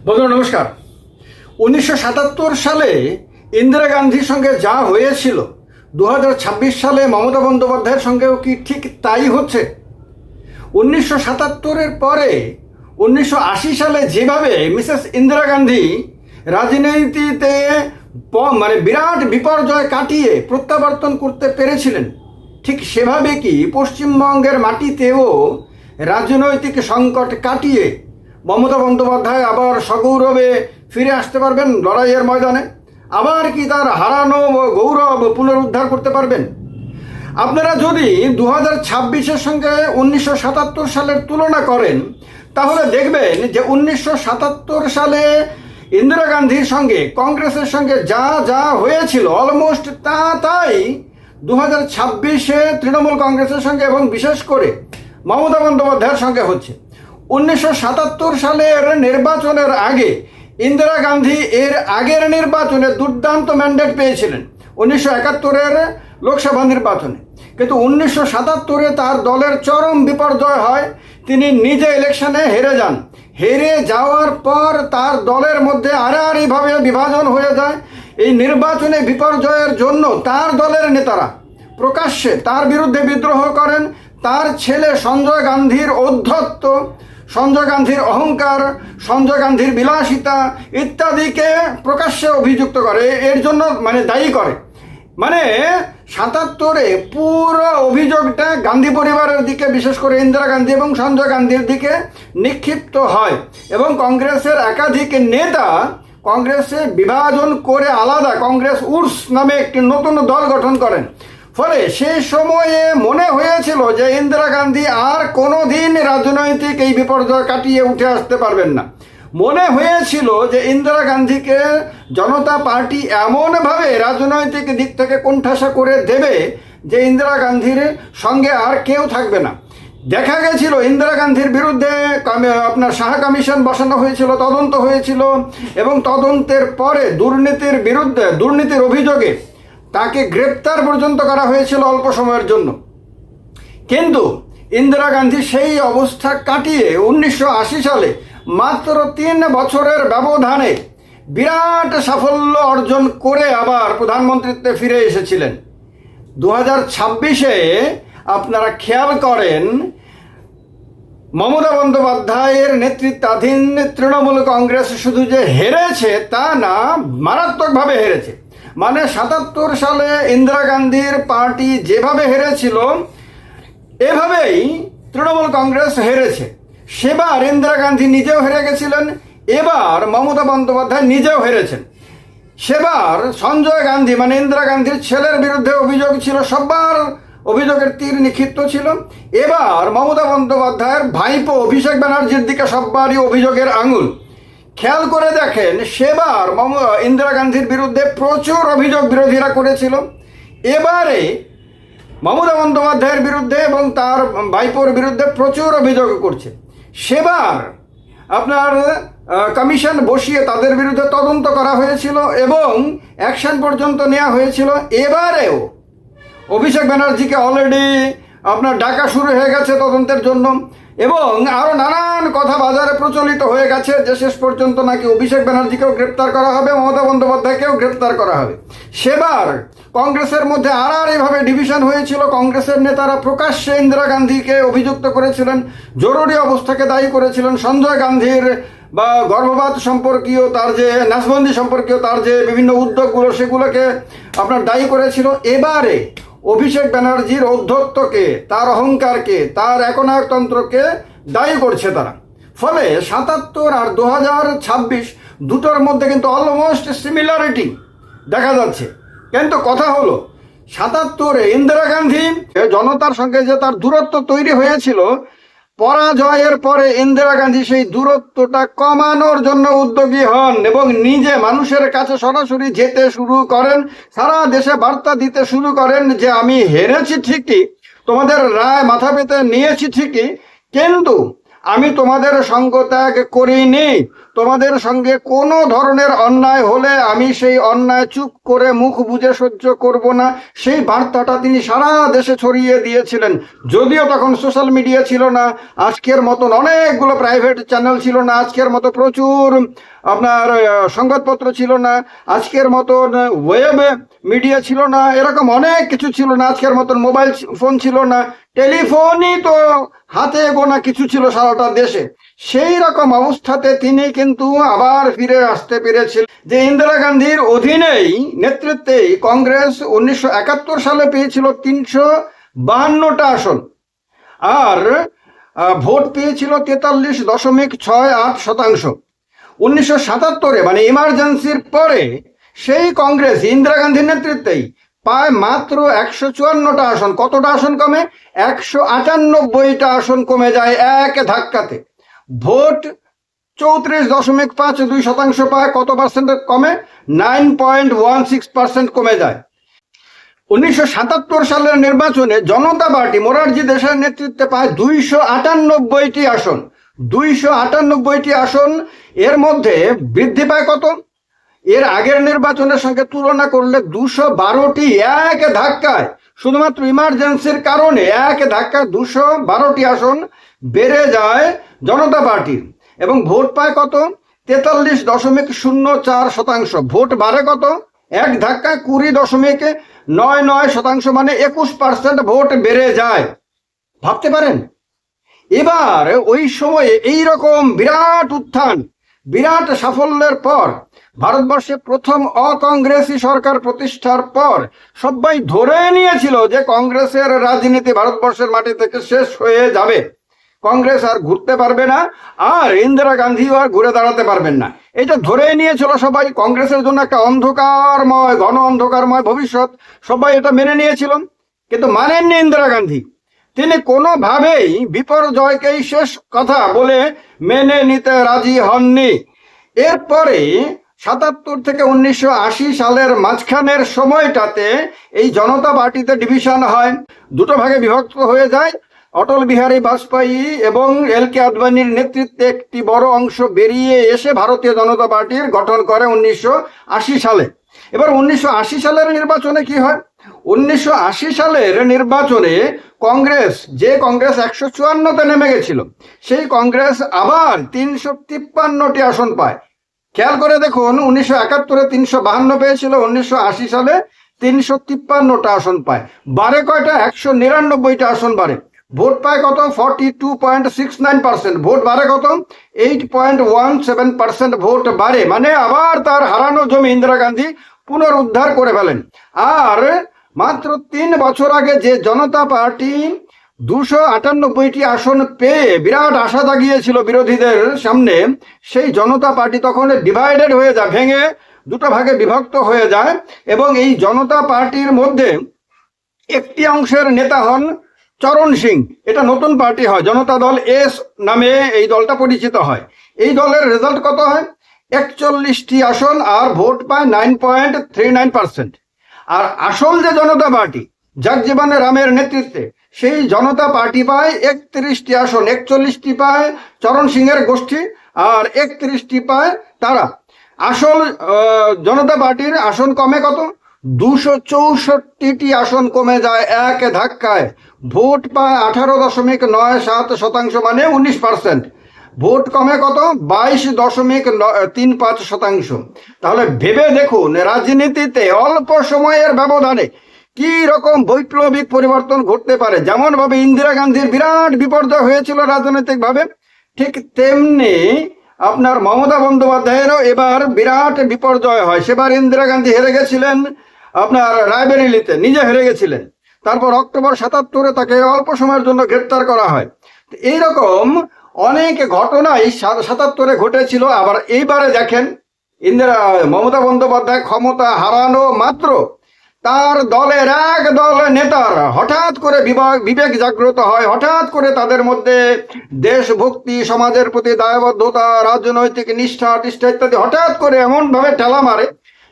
বন্ধুরা নমস্কার। 1977 সালে ইন্দিরা গান্ধীর সঙ্গে যা হয়েছিল 2026 সালে মমতা বন্দ্যোপাধ্যায়ের সঙ্গেও কি ঠিক তাই হচ্ছে? 1977-এর পরে 1980 সালে যেভাবে মিসেস ইন্দিরা গান্ধী রাজনীতিতে বিরাট বিপর্যয় কাটিয়ে প্রত্যাবর্তন করতে পেরেছিলেন, ঠিক সেভাবে কি পশ্চিমবঙ্গের মাটিতেও রাজনৈতিক সংকট কাটিয়ে মমতা বন্দ্যোপাধ্যায় আবার সগৌরবে ফিরে আসতে পারবেন লড়াইয়ের ময়দানে? আবার কি তার হারানো গৌরব পুনরুদ্ধার করতে পারবেন? আপনারা যদি 2026-এর সঙ্গে 1977 সালের তুলনা করেন তাহলে দেখবেন যে 1977 সালে ইন্দিরা গান্ধীর সঙ্গে কংগ্রেসের সঙ্গে যা যা হয়েছিল অলমোস্ট তাই 2026-এ তৃণমূল কংগ্রেসের সঙ্গে এবং বিশেষ করে মমতা বন্দ্যোপাধ্যায়ের সঙ্গে হচ্ছে। 1977 সালের নির্বাচনের আগে ইন্দিরা গান্ধী এর আগের নির্বাচনে দুর্দান্ত ম্যান্ডেট পেয়েছিলেন 1971-এর লোকসভা নির্বাচনে, কিন্তু 1977-এ তার দলের চরম বিপর্যয় হয়। তিনি নিজে ইলেকশনে হেরে যান। হেরে যাওয়ার পর তার দলের মধ্যে আড়াআড়িভাবে বিভাজন হয়ে যায়। এই নির্বাচনে বিপর্যয়ের জন্য তার দলের নেতারা প্রকাশ্যে তার বিরুদ্ধে বিদ্রোহ করেন। তার ছেলে সঞ্জয় গান্ধীর ঔদ্ধত্য, সঞ্জয় গান্ধীর অহংকার, সঞ্জয় গান্ধীর বিলাসিতা ইত্যাদিকে প্রকাশ্যে অভিযুক্ত করে, এর জন্য দায়ী করে। 77-এ পুরো অভিযোগটা গান্ধী পরিবারের দিকে, বিশেষ করে ইন্দিরা গান্ধী এবং সঞ্জয় গান্ধীর দিকে নিক্ষিপ্ত হয় এবং কংগ্রেসের একাধিক নেতা কংগ্রেসে বিভাজন করে আলাদা কংগ্রেস উডস নামে একটি নতুন দল গঠন করেন। ফলে সেই সময়ে মনে হয়েছিল যে ইন্দিরা গান্ধী আর কোনো দিন রাজনৈতিক এই বিপর্যয় কাটিয়ে উঠে আসতে পারবেন না। মনে হয়েছিল যে ইন্দিরা গান্ধীকে জনতা পার্টি এমনভাবে রাজনৈতিক দিক থেকে কোণঠাসা করে দেবে যে ইন্দিরা গান্ধীর সঙ্গে আর কেউ থাকবে না। দেখা গেছিল ইন্দিরা গান্ধীর বিরুদ্ধে সাহা কমিশন বসানো হয়েছিল, তদন্ত হয়েছিল এবং তদন্তের পরে দুর্নীতির অভিযোগে তাকে গ্রেপ্তার পর্যন্ত করা হয়েছিল অল্প সময়ের জন্য। কিন্তু ইন্দিরা গান্ধী সেই অবস্থা কাটিয়ে 1980 সালে মাত্র 3 বছরের ব্যবধানে বিরাট সাফল্য অর্জন করে আবার প্রধানমন্ত্রীত্বে ফিরে এসেছিলেন। 2026-এ আপনারা খেয়াল করেন মমতা বন্দ্যোপাধ্যায়ের নেতৃত্বাধীন তৃণমূল কংগ্রেস শুধু যে হেরেছে তা না, মারাত্মকভাবে হেরেছে। 77 সালে ইন্দিরা গান্ধীর পার্টি যেভাবে হেরেছিল এভাবেই তৃণমূল কংগ্রেস হেরেছে। সেবার ইন্দিরা গান্ধী নিজেও হেরে গেছিলেন, এবার মমতা বন্দ্যোপাধ্যায় নিজেও হেরেছেন। সেবার সঞ্জয় গান্ধী ইন্দিরা গান্ধীর ছেলের বিরুদ্ধে অভিযোগ ছিল, সবার অভিযোগের তীর নিক্ষিপ্ত ছিল। এবার মমতা বন্দ্যোপাধ্যায়ের ভাইপো অভিষেক ব্যানার্জির দিকে সবারই অভিযোগের আঙুল। খেয়াল করে দেখেন সেবার ইন্দিরা গান্ধীর বিরুদ্ধে প্রচুর অভিযোগ বিরোধীরা করেছিল, এবারে মমতা বন্দ্যোপাধ্যায়ের বিরুদ্ধে এবং তার ভাইপোর বিরুদ্ধে প্রচুর অভিযোগ করছে। সেবার আপনার কমিশন বসিয়ে তাদের বিরুদ্ধে তদন্ত করা হয়েছিল এবং অ্যাকশন পর্যন্ত নেওয়া হয়েছিল। এবারেও অভিষেক ব্যানার্জিকে অলরেডি ডাকা শুরু হয়ে গেছে তদন্তের জন্য এবং আরও নানান কথা বাজারে প্রচলিত হয়ে গেছে যে শেষ পর্যন্ত নাকি অভিষেক ব্যানার্জিকেও গ্রেপ্তার করা হবে, মমতা বন্দ্যোপাধ্যায়কেও গ্রেপ্তার করা হবে। সেবার কংগ্রেসের মধ্যে আড়াআড়িভাবে ডিভিশন হয়েছিল। কংগ্রেসের নেতারা প্রকাশ্যে ইন্দিরা গান্ধীকে অভিযুক্ত করেছিলেন, জরুরি অবস্থাকে দায়ী করেছিলেন, সঞ্জয় গান্ধীর গর্ভপাত সম্পর্কীয় তার যে নাশবন্দি সম্পর্কীয় তার যে বিভিন্ন উদ্যোগগুলো সেগুলোকে দায়ী করেছিল। এবারে অভিষেক ব্যানার্জির ঔদ্ধত্যকে, তার অহংকারকে, তার একনায়কতন্ত্রকে দায়ী করছে তারা। ফলে 77 আর 2026 দুটোর মধ্যে কিন্তু অলমোস্ট সিমিলারিটি দেখা যাচ্ছে। কিন্তু কথা হলো 77-এ ইন্দিরা গান্ধী জনতার সঙ্গে যে তার দূরত্ব তৈরি হয়েছিল, পরাজয়ের পরে ইন্দিরা গান্ধী সেই দূরত্বটা কমানোর জন্য উদ্যোগী হন এবং নিজে মানুষের কাছে সরাসরি যেতে শুরু করেন, সারা দেশে বার্তা দিতে শুরু করেন যে আমি হেরেছি ঠিকই, তোমাদের রায় মাথা পেতে নিয়েছি ঠিকই, কিন্তু আমি তোমাদের সঙ্গ ত্যাগ করিনি, তোমাদের সঙ্গে কোনো ধরনের অন্যায় হলে আমি সেই অন্যায় চুপ করে মুখ বুজে সহ্য করব না, সেই বার্তাটা তিনি সারা দেশে ছড়িয়ে দিয়েছিলেন। যদিও তখন সোশ্যাল মিডিয়া ছিল না, আজকের মতন অনেকগুলো প্রাইভেট চ্যানেল ছিল না, আজকের মতো প্রচুর আপনার সংবাদপত্র ছিল না, আজকের মতন ওয়েব মিডিয়া ছিল না, এরকম অনেক কিছু ছিল না, আজকের মতন মোবাইল ফোন ছিল না, টেলিফোনই তো হাতে গোনা কিছু ছিল সারাটা দেশে। সেই রকম অবস্থাতে তিনি কিন্তু আবার ফিরে আসতে পেরেছিলেন যে ইন্দিরা গান্ধীর অধীনেই নেতৃত্বেই কংগ্রেস 1971 সালে পেয়েছিল 352টা আসন, আর ভোট পেয়েছিল 43.68%। 1977 মানে ইমার্জেন্সির পরে সেই কংগ্রেস ইন্দিরা গান্ধীর নেতৃত্বেই পায় মাত্র 154টা আসন। কতটা আসন কমে? 198টা আসন কমে যায় এক ধাক্কাতে। ভোট 34.52% পায়। কত পার্সেন্ট কমে? 9.16% কমে যায়। 1977 সালের নির্বাচনে জনতা পার্টি মোরারজি দেশাইয়ের নেতৃত্বে পায় 298টি আসন। 298টি আসন, এর মধ্যে বৃদ্ধি পায় কত? এর আগের নির্বাচনের সঙ্গে তুলনা করলে 212টি এক ধাক্কায়, শুধুমাত্র ইমার্জেন্সির কারণে এক ধাক্কায় 212টি আসন বেড়ে যায় জনতা পার্টির। এবং ভোট পায় কত? 43.04%। ভোট বাড়ে কত? এক ধাক্কায় 20.99%, মানে 21% ভোট বেড়ে যায়। ভাবতে পারেন? এবার ওই সময়ে এইরকম বিরাট উত্থান, বিরাট সাফল্যের পর ভারতবর্ষে প্রথম অকংগ্রেসি সরকার প্রতিষ্ঠার পর সবাই ধরে নিয়েছিল যে কংগ্রেসের রাজনীতি ভারতবর্ষের মাটি থেকে শেষ হয়ে যাবে, কংগ্রেস আর ঘুরতে পারবে না, আর ইন্দিরা গান্ধীও আর ঘুরে দাঁড়াতে পারবেন না। এটা ধরে নিয়েছিল সবাই। কংগ্রেসের জন্য একটা অন্ধকারময়, ঘন অন্ধকারময় ভবিষ্যৎ, সবাই এটা মেনে নিয়েছিল। কিন্তু মানেননি ইন্দিরা গান্ধী। তিনি কোনোভাবেই বিপর্যয়কেই শেষ কথা বলে মেনে নিতে রাজি হননি। এরপরে 77 থেকে 1980 সালের মাঝখানের সময়টাতে এই জনতা পার্টিতে ডিভিশন হয়, দুটো ভাগে বিভক্ত হয়ে যায়। অটল বিহারী বাজপেয়ী এবং এল.কে. আদবানির নেতৃত্বে একটি বড় অংশ বেরিয়ে এসে ভারতীয় জনতা পার্টির গঠন করে 1980 সালে। এবার 1980 সালের নির্বাচনে কি হয়? 1980 সালের নির্বাচনে কংগ্রেস, যে কংগ্রেস 154তে নেমে গেছিল, সেই কংগ্রেস আবার 353টি আসন পায়। খেয়াল করে দেখুন, 1971-এ 352 পেয়েছিল, 1980 সালে 353টা আসন পায়। বাড়ে কয়টা? 199টা আসন বাড়ে। ভোট পায় কত? 42.69%। ভোট বাড়ে কত? 8.17% ভোট বাড়ে। মানে আবার তার হারানো জমি ইন্দিরা গান্ধী পুনরুদ্ধার করে ফেলেন। আর মাত্র 3 বছর আগে যে জনতা পার্টি 298টি আসন পেয়ে বিরাট আশা জাগিয়েছিল বিরোধীদের সামনে, সেই জনতা পার্টি তখন ডিভাইডেড হয়ে যায়, ভেঙে দুটো ভাগে বিভক্ত হয়ে যায়। এবং এই জনতা পার্টির মধ্যে একটি অংশের নেতা হন চরণ সিং। এটা নতুন পার্টি হয়, জনতা দল এস নামে এই দলটা পরিচিত হয়। এই দলের রেজাল্ট কত হয়? 41টি আসন, আর ভোট পায় 9.39%। আর আসল যে জনতা পার্টি জগজীবন রামের নেতৃত্বে, সেই জনতা পার্টি পায় 31টি আসন। 41টি পায় চরণ সিংয়ের গোষ্ঠী, আর 31টি পায় তারা। আসল জনতা পার্টির আসন কমে কত? 264টি আসন কমে যায় এক ধাক্কায়। ভোট পায় 18.97%, মানে 19%। ভোট কমে কত? 22.35%। তাহলে ভেবে দেখুন, রাজনীতিতে অল্প সময়ের ব্যবধানে কি রকম বৈপ্লবিক পরিবর্তন ঘটতে পারে। যেমন ভাবে ইন্দিরা গান্ধীর বিরাট বিপর্যয় হয়েছিল রাজনৈতিকভাবে, ঠিক তেমনি আপনার মমতা বন্দ্যোপাধ্যায়েরও এবার বিরাট বিপর্যয় হয়। সেবার ইন্দিরা গান্ধী হেরে গেছিলেন আপনার রায়বেরেলিতে, নিজে হেরে গেছিলেন। তারপর অক্টোবর 77-এ তাকে অল্প সময়ের জন্য গ্রেপ্তার করা হয়। এইরকম অনেক ঘটনাই 77-এ ঘটেছিল। আবার এইবারে দেখেন, মমতা বন্দ্যোপাধ্যায় ক্ষমতা হারানো মাত্র তার দলের এক দল নেতার হঠাৎ করে বিবেক জাগ্রত হয়, হঠাৎ করে তাদের মধ্যে দেশভক্তি, সমাজের প্রতি দায়বদ্ধতা, রাজনৈতিক নিষ্ঠা ইত্যাদি হঠাৎ করে এমনভাবে ঠেলা মারে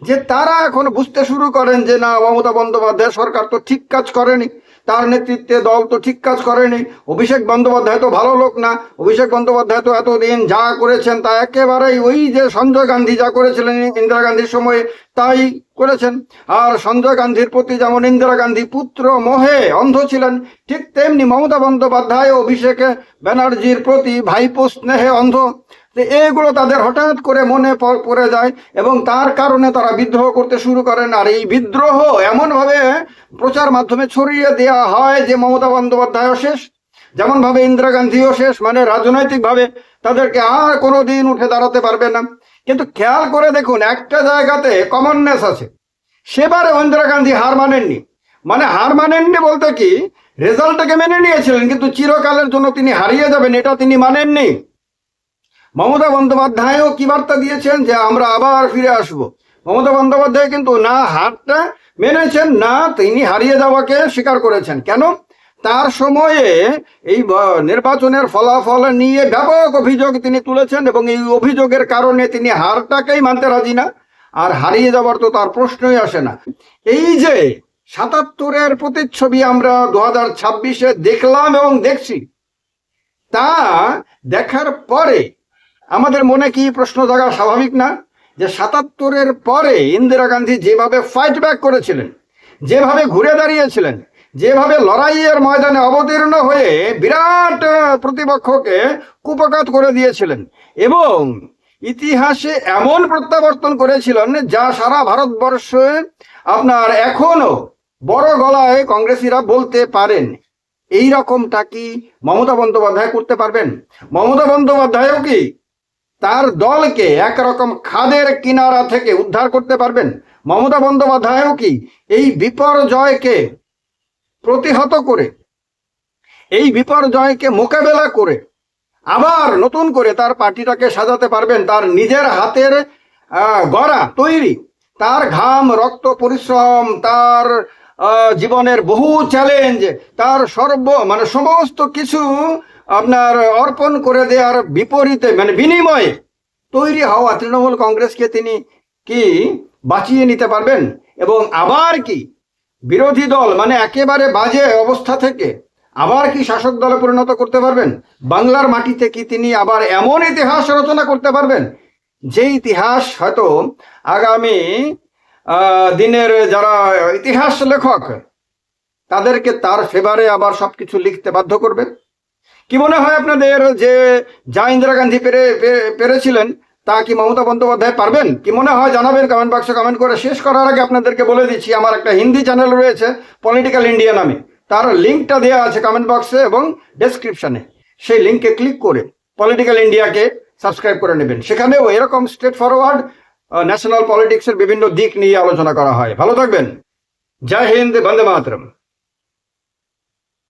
যে তারা এখন বুঝতে শুরু করেন যে না, মমতা বন্দ্যোপাধ্যায় সরকার তো ঠিক কাজ করেনি, তার নেতৃত্বে দল তো ঠিক কাজ করেনি। অভিষেক বন্দ্যোপাধ্যায় তো ভালো লোক না। অভিষেক বন্দ্যোপাধ্যায় তো এতদিন যা করেছেন তা একেবারেই ওই যে সঞ্জয় গান্ধী যা করেছিলেন ইন্দিরা গান্ধীর সময়ে তাই করেছেন। আর সঞ্জয় গান্ধীর প্রতি যেমন ইন্দিরা গান্ধী পুত্র মোহে অন্ধ ছিলেন, ঠিক তেমনি মমতা বন্দ্যোপাধ্যায় অভিষেক ব্যানার্জির প্রতি ভাইপো স্নেহে অন্ধ। এগুলো তাদের হঠাৎ করে মনে পড়ে যায় এবং তার কারণে তারা বিদ্রোহ করতে শুরু করেন। আর এই বিদ্রোহ এমনভাবে প্রচার মাধ্যমে ছড়িয়ে দেওয়া হয় যে মমতা বন্দ্যোপাধ্যায়ও শেষ, যেমনভাবে ইন্দিরা গান্ধীও শেষ, মানে রাজনৈতিকভাবে তাদেরকে আর কোনো দিন উঠে দাঁড়াতে পারবে না। কিন্তু খেয়াল করে দেখুন, একটা জায়গাতে কমননেস আছে। সেবারে ইন্দিরা গান্ধী হার মানেননি। মানে হার মানেননি বলতে কি, রেজাল্টটাকে মেনে নিয়েছিলেন, কিন্তু চিরকালের জন্য তিনি হারিয়ে যাবেন এটা তিনি মানেননি। মমতা বন্দ্যোপাধ্যায়ও কি বার্তা দিয়েছেন যে আমরা আবার ফিরে আসব। মমতা বন্দ্যোপাধ্যায় কিন্তু না হারটা মেনেছেন, না তিনি হারিয়ে যাওয়াকে স্বীকার করেছেন। কেন? তার সময়ে এই নির্বাচনের ফলাফল নিয়ে ব্যাপক অভিযোগ তিনি তুলেছেন এবং এই অভিযোগের কারণে তিনি হারটাকেই মানতে রাজি না। আর হারিয়ে যাওয়ার তো তার প্রশ্নই আসে না। এই যে ৭৭-এর প্রতিচ্ছবি আমরা ২০২৬-এ দেখলাম এবং দেখছি, তা দেখার পরে আমাদের মনে কি প্রশ্ন জাগা স্বাভাবিক না? যে ৭৭-এর পরে ইন্দিরা গান্ধী যেভাবে ফাইট ব্যাক করেছিলেন, যেভাবে ঘুরে দাঁড়িয়েছিলেন, যেভাবে লড়াইয়ের ময়দানে অবতীর্ণ হয়ে বিরাট প্রতিপক্ষকে কুপকাত করে দিয়েছিলেন এবং ইতিহাসে এমন প্রত্যাবর্তন করেছিলেন যা সারা ভারতবর্ষে আপনার এখনো বড় গলায় কংগ্রেসিরা বলতে পারেন। এই রকমটা কি মমতা বন্দ্যোপাধ্যায় করতে পারবেন? মমতা বন্দ্যোপাধ্যায়ও কি তার দলকে একরকম খাদের কিনারা থেকে উদ্ধার করতে পারবেন? মমতা বন্দ্যোপাধ্যায়ও কি এই বিপর্যয়কে প্রতিহত করে, এই বিপর্যয়কে মোকাবেলা করে আবার নতুন করে তার পার্টিটাকে সাজাতে পারবেন? তার নিজের হাতের গড়া তৈরি, তার ঘাম রক্ত পরিশ্রম, তার জীবনের বহু চ্যালেঞ্জ, তার সমস্ত কিছু আপনার অর্পণ করে দেওয়ার বিপরীতে মানে বিনিময়ে তৈরি হওয়া তৃণমূল কংগ্রেসকে তিনি কি বাঁচিয়ে নিতে পারবেন? এবং আবার কি বিরোধী দল মানে একেবারে বাজে অবস্থা থেকে আবার কি শাসক দলে পরিণত করতে পারবেন? বাংলার মাটিতে কি তিনি আবার এমন ইতিহাস রচনা করতে পারবেন যে ইতিহাস হয়তো আগামী দিনের যারা ইতিহাস লেখক তাদেরকে তার ফেভারে আবার সবকিছু লিখতে বাধ্য করবে? কি মনে হয় আপনাদের যে যা ইন্দিরা গান্ধী পেরেছিলেন তা কি মমতা বন্দ্যোপাধ্যায় পারবেন? কি মনে হয় জানাবেন কমেন্ট বক্সে কমেন্ট করে। শেষ করার আগে আপনাদেরকে বলে দিচ্ছি, আমার একটা হিন্দি চ্যানেল রয়েছে পলিটিক্যাল ইন্ডিয়া নামে, তার লিঙ্কটা দেওয়া আছে কমেন্ট বক্সে এবং ডেসক্রিপশনে। সেই লিঙ্কে ক্লিক করে পলিটিক্যাল ইন্ডিয়াকে সাবস্ক্রাইব করে নেবেন। সেখানেও এরকম স্ট্রেট ফরওয়ার্ড ন্যাশনাল পলিটিক্সের বিভিন্ন দিক নিয়ে আলোচনা করা হয়। ভালো থাকবেন। জয় হিন্দ, বন্দে মাতরম।